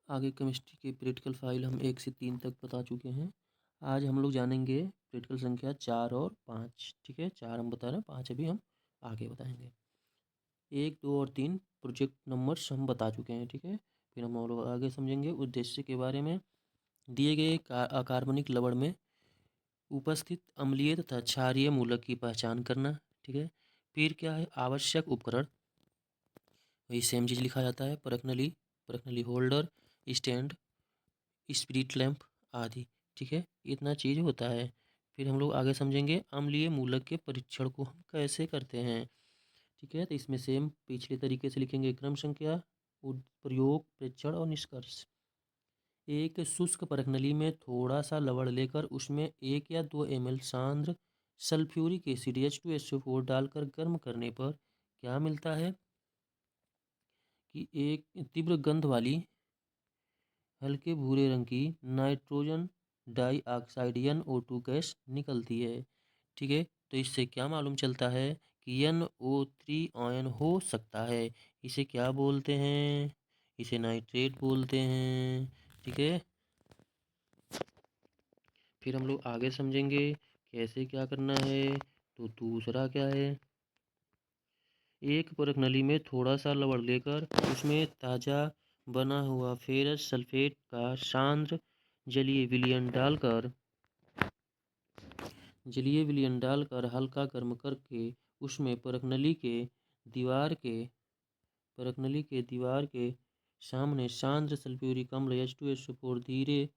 आगे केमिस्ट्री के practical file हम 1 से 3 तक बता चुके हैं। आज हम लोग जानेंगे प्रैक्टिकल संख्या 4 और 5। ठीक है, 4 हम बता रहे हैं, 5 अभी हम आगे बताएंगे। 1, 2 और 3 प्रोजेक्ट नंबर्स हम बता चुके हैं। ठीक है, फिर हम और आगे समझेंगे उद्देश्य के बारे में। दिए गए अकार्बनिक लवण में उपस्थित अम्लीय तथा क्षारीय मूलक की पहचान करना। ठीक है, फिर क्या है आवश्यक उपकरण, वही सेम चीज़ लिखा जाता है। परखनली होल्डर, स्टैंड, स्पिरिट लैंप आदि। ठीक है, इतना चीज़ होता है। फिर हम लोग आगे समझेंगे अम्लीय मूलक के परीक्षण को हम कैसे करते हैं। ठीक है, तो इसमें सेम पिछले तरीके से लिखेंगे। क्रम संख्या, प्रयोग, परीक्षण और निष्कर्ष। एक शुष्क परखनली में थोड़ा सा लवण लेकर उसमें 1 या 2 ml सांद्र सल्फ्यूरिक एसिड H2SO4 डालकर गर्म करने पर क्या मिलता है कि एक तीव्र गंध वाली हल्के भूरे रंग की नाइट्रोजन डाइऑक्साइड NO2 गैस निकलती है। ठीक है, तो इससे क्या मालूम चलता है कि NO3 आयन हो सकता है। इसे क्या बोलते हैं? इसे नाइट्रेट बोलते हैं। ठीक है, फिर हम लोग आगे समझेंगे कैसे क्या करना है। तो दूसरा क्या है, एक परखनली में थोड़ा सा लवण लेकर उसमें ताज़ा बना हुआ फेरस सल्फेट का सांद्र जलीय विलयन डालकर हल्का गर्म करके उसमें परखनली के दीवार के सामने सांद्र सल्फ्यूरिक अम्ल H2SO4 धीरे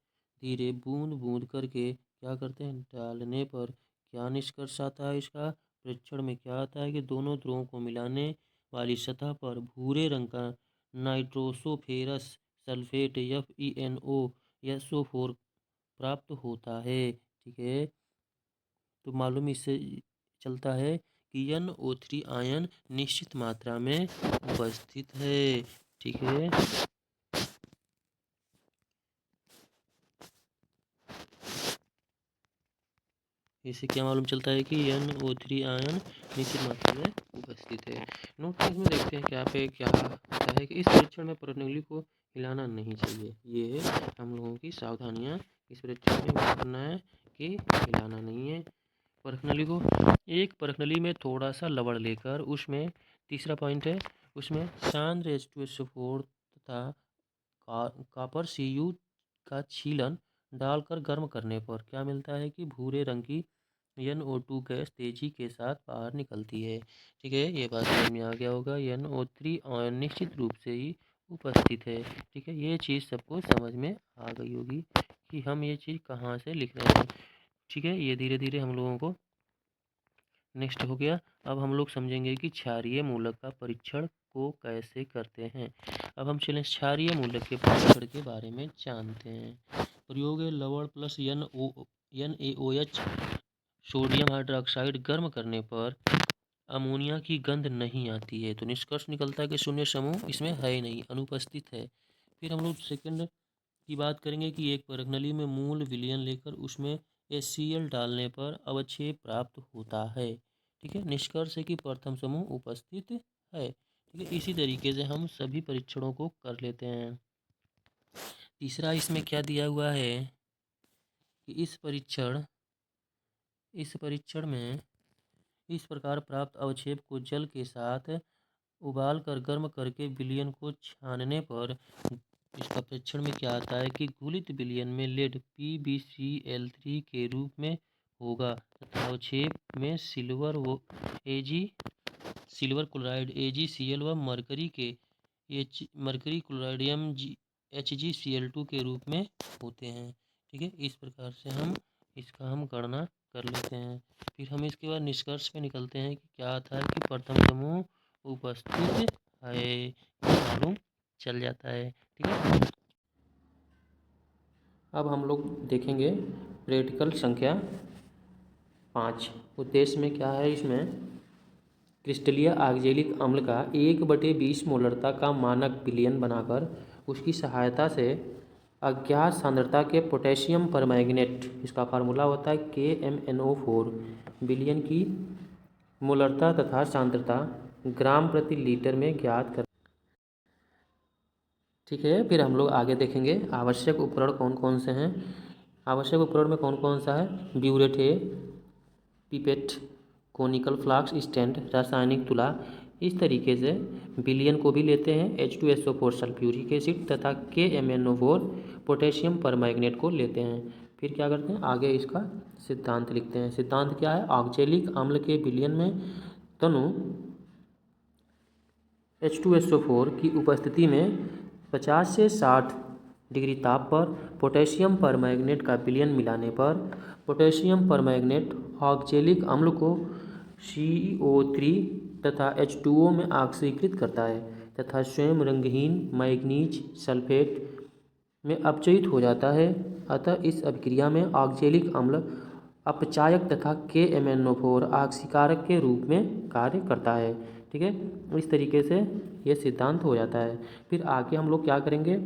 धीरे बूंद बूंद करके क्या करते हैं डालने पर क्या निष्कर्ष आता है इसका। परीक्षण में क्या आता है कि दोनों ध्रुवों को मिलाने वाली सतह पर भूरे रंग का नाइट्रोसोफेरस सल्फेट FeNO प्राप्त होता है। ठीक है, तो मालूम इससे चलता है कि NO3 आयन निश्चित मात्रा में उपस्थित है। ठीक है, इससे क्या मालूम चलता है कि NO3 आयन निश्चित मात्रा में उपस्थित है। नोट में देखते हैं क्या पे क्या होता है कि इस परीक्षण में परखनली को हिलाना नहीं चाहिए। ये है हम लोगों की सावधानियां। इस परीक्षण में क्या करना है कि हिलाना नहीं है परखनली को। एक परखनली में थोड़ा सा लवण लेकर उसमें, तीसरा पॉइंट है, उसमें सांद्र H2SO4 तथा कॉपर Cu का छीलन डालकर गर्म करने पर क्या मिलता है कि भूरे रंग की NO2 गैस तेजी के साथ बाहर निकलती है। ठीक है, ये बात समझ में आ गया होगा। NO3 आयन निश्चित रूप से ही उपस्थित है। ठीक है, ये चीज़ सबको समझ में आ गई होगी कि हम ये चीज़ कहाँ से लिख रहे हैं। ठीक है, ये धीरे धीरे हम लोगों को नेक्स्ट हो गया। अब हम लोग समझेंगे कि क्षारीय मूलक का परीक्षण को कैसे करते हैं। अब हम चलें क्षारीय मूलक के परीक्षण के बारे में जानते हैं। प्रयोग है लवण प्लस NaOH सोडियम हाइड्रोक्साइड गर्म करने पर अमोनिया की गंध नहीं आती है। तो निष्कर्ष निकलता है कि शून्य समूह इसमें है ही नहीं, अनुपस्थित है। फिर हम लोग सेकंड की बात करेंगे कि एक परखनली में मूल विलयन लेकर उसमें HCl डालने पर अवक्षेप प्राप्त होता है। ठीक है, निष्कर्ष है कि प्रथम समूह उपस्थित है। ठीक है, इसी तरीके से हम सभी परीक्षणों को कर लेते हैं। तीसरा इसमें क्या दिया हुआ है कि इस परीक्षण में इस प्रकार प्राप्त अवक्षेप को जल के साथ उबाल कर गर्म करके विलयन को छानने पर इसका परीक्षण में क्या आता है कि घुलित विलयन में लेड PbCl3 के रूप में होगा तथा अवक्षेप में सिल्वर क्लोराइड AgCl व मरकरी क्लोराइड HgCl2 के रूप में होते हैं। ठीक है, इस प्रकार से हम इसका गणना कर लेते हैं। फिर हम इसके बाद निष्कर्ष पे निकलते हैं कि क्या आता है कि प्रथम समूह उपस्थित है, मालूम चल जाता है। ठीक है, अब हम लोग देखेंगे प्रैक्टिकल संख्या 5। उद्देश्य में क्या है, इसमें क्रिस्टलीय ऑक्जेलिक अम्ल का 1/20 मोलरता का मानक विलयन बनाकर उसकी सहायता से अज्ञात सांद्रता के पोटेशियम परमैंगनेट, इसका फार्मूला होता है KMnO4, विलयन की मोलरता तथा सांद्रता ग्राम प्रति लीटर में ज्ञात कर। ठीक है, फिर हम लोग आगे देखेंगे आवश्यक उपकरण कौन कौन से हैं। आवश्यक उपकरण में कौन कौन सा है, ब्यूरेट है, पिपेट, कोनिकल फ्लास्क, स्टैंड, रासायनिक तुला। इस तरीके से विलियन को भी लेते हैं, H2SO4 सल्फ्यूरिक एसिड तथा KMnO4 पोटेशियम परमैंगनेट को लेते हैं। फिर क्या करते हैं, आगे इसका सिद्धांत लिखते हैं। सिद्धांत क्या है, ऑक्जेलिक अम्ल के विलियन में तनु H2SO4 की उपस्थिति में 50 से 60 डिग्री ताप पर पोटेशियम परमैंगनेट का विलयन मिलाने पर पोटेशियम परमैंगनेट ऑक्जेलिक अम्ल को CO3 तथा H2O में ऑक्सीकृत करता है तथा स्वयं रंगहीन मैंगनीज सल्फेट में अपचयित हो जाता है। अतः इस अभिक्रिया में ऑक्जेलिक अम्ल अपचायक तथा KMnO4 ऑक्सीकारक के रूप में कार्य करता है। ठीक है, इस तरीके से यह सिद्धांत हो जाता है। फिर आगे हम लोग क्या करेंगे,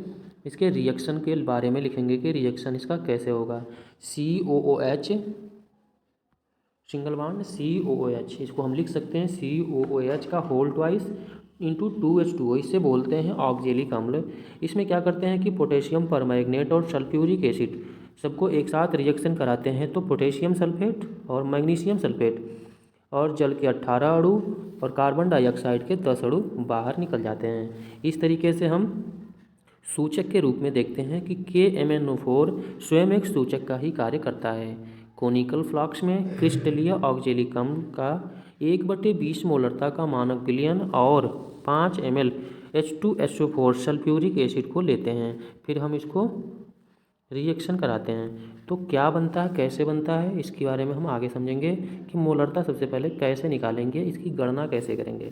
इसके रिएक्शन के बारे में लिखेंगे कि रिएक्शन इसका कैसे होगा। COOH सिंगल बॉन्ड COOH, इसको हम लिख सकते हैं COOH का होल ट्वाइस इंटू 2H2O, इससे बोलते हैं ऑक्जेलिक अम्ल। इसमें क्या करते हैं कि पोटेशियम परमैंगनेट और सल्फ्यूरिक एसिड सबको एक साथ रिएक्शन कराते हैं तो पोटेशियम सल्फेट और मैग्नीशियम सल्फेट और जल के 18 अणु और कार्बन डाइऑक्साइड के 10 अणु बाहर निकल जाते हैं। इस तरीके से हम सूचक के रूप में देखते हैं कि KMnO4 स्वयं एक सूचक का ही कार्य करता है। कोनिकल फ्लास्क में क्रिस्टलीय ऑक्जेलिक अम्ल का 1/20 मोलरता का मानक विलयन और 5 ml H2SO4 सल्फ्यूरिक एसिड को लेते हैं। फिर हम इसको रिएक्शन कराते हैं तो क्या बनता है, कैसे बनता है, इसके बारे में हम आगे समझेंगे कि मोलरता सबसे पहले कैसे निकालेंगे, इसकी गणना कैसे करेंगे।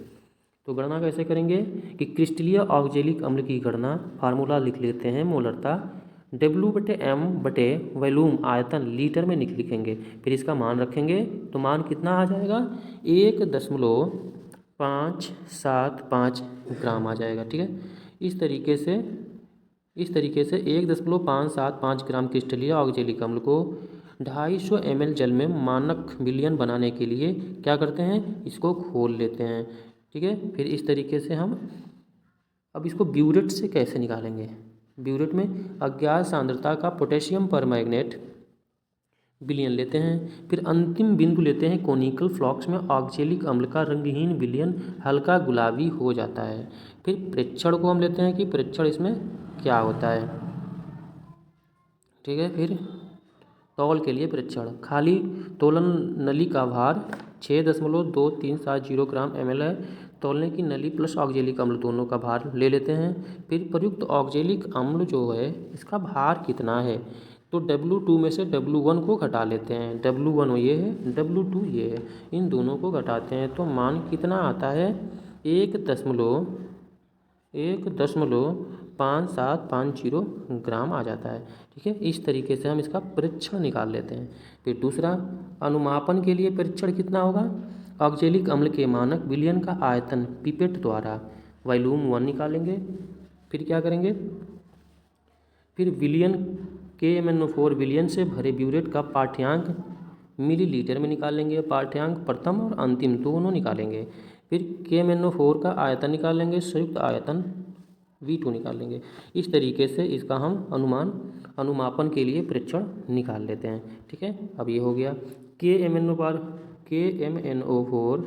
तो गणना कैसे करेंगे कि क्रिस्टलीय ऑक्जेलिक अम्ल की गणना फार्मूला लिख लेते हैं, मोलरता W/m/ वॉल्यूम आयतन लीटर में लिखेंगे। फिर इसका मान रखेंगे तो मान कितना आ जाएगा, 1.575 ग्राम आ जाएगा। ठीक है, इस तरीके से 1.575 ग्राम क्रिस्टलीय ऑक्जेलिक अम्ल को 250 ml जल में मानक विलयन बनाने के लिए क्या करते हैं, इसको घोल लेते हैं। ठीक है, फिर इस तरीके से हम अब इसको ब्यूरेट से कैसे निकालेंगे। ब्यूरेट में अज्ञात सांद्रता का पोटेशियम परमैंगनेट विलयन लेते हैं। फिर अंतिम बिंदु लेते हैं कोनिकल फ्लास्क में ऑक्जेलिक अम्ल का रंगहीन विलयन हल्का गुलाबी हो जाता है। फिर प्रेक्षण को हम लेते हैं कि प्रेक्षण इसमें क्या होता है। ठीक है, फिर तौल के लिए प्रेक्षण, खाली तोलन नली का भार 6.2370 ग्राम ml है। तौलने की नली प्लस ऑक्जेलिक अम्ल दोनों का भार ले लेते हैं। फिर प्रयुक्त ऑक्जेलिक अम्ल जो है इसका भार कितना है, तो W2 में से W1 को घटा लेते हैं। W1 ये है, W2 ये है, इन दोनों को घटाते हैं तो मान कितना आता है, 1.5750 ग्राम आ जाता है। ठीक है, इस तरीके से हम इसका परीक्षण निकाल लेते हैं। फिर दूसरा, अनुमापन के लिए परीक्षण कितना होगा, ऑक्जेलिक अम्ल के मानक विलयन का आयतन पिपेट द्वारा वॉल्यूम 1 निकालेंगे। फिर क्या करेंगे, फिर विलयन KMnO4 विलयन से भरे ब्यूरेट का पाठ्यांक मिलीलीटर में निकालेंगे। पाठ्यांक प्रथम और अंतिम दोनों निकालेंगे। फिर KMnO4 का आयतन निकालेंगे, संयुक्त आयतन V2 निकालेंगे। इस तरीके से इसका हम अनुमापन के लिए परीक्षण निकाल लेते हैं। ठीक है, अब ये हो गया KMnO4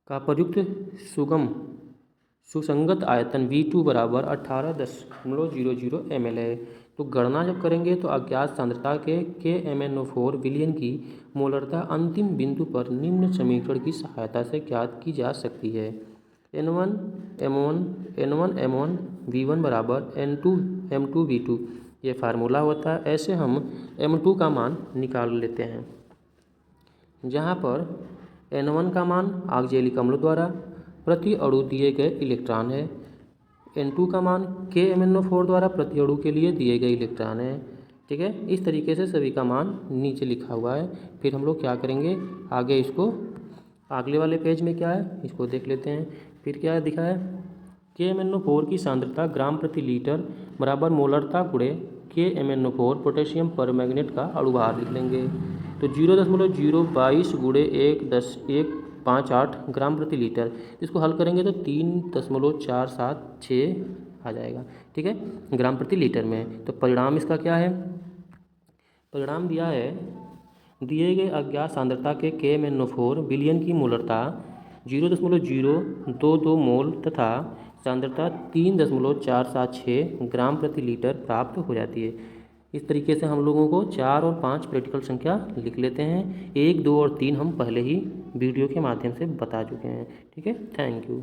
का प्रयुक्त सुसंगत आयतन V2 बराबर 18.00 ml है। तो गणना जब करेंगे तो अज्ञात सांद्रता के KMnO4 विलयन की मोलरता अंतिम बिंदु पर निम्न समीकरण की सहायता से ज्ञात की जा सकती है। N1M1 V1 बराबर N2M2 V2, ये फार्मूला होता है। ऐसे हम M2 का मान निकाल लेते हैं, जहाँ पर N1 का मान ऑक्जेलिक अम्ल द्वारा प्रति अणु दिए गए इलेक्ट्रॉन है, N2 का मान KMnO4 द्वारा प्रति अणु के लिए दिए गए इलेक्ट्रॉन है। ठीक है, इस तरीके से सभी का मान नीचे लिखा हुआ है। फिर हम लोग क्या करेंगे, आगे इसको अगले वाले पेज में क्या है इसको देख लेते हैं। फिर क्या दिखा है, KMnO4 की सांद्रता ग्राम प्रति लीटर बराबर मोलरता गुणे KMnO4 पोटेशियम परमैंगनेट का अणुभार लिख लेंगे। तो 0.022 गुणे 1.158 ग्राम प्रति लीटर, इसको हल करेंगे तो 3.476 आ जाएगा। ठीक है, ग्राम प्रति लीटर में। तो परिणाम इसका क्या है, परिणाम दिया है, दिए गए अज्ञात सांद्रता के KMnO4 बिलियन की मोलरता 0.022 मोल तथा सांद्रता 3.476 ग्राम प्रति लीटर प्राप्त हो जाती है। इस तरीके से हम लोगों को 4 और 5 प्रैक्टिकल संख्या लिख लेते हैं। 1, 2 और 3 हम पहले ही वीडियो के माध्यम से बता चुके हैं। ठीक है, थैंक यू।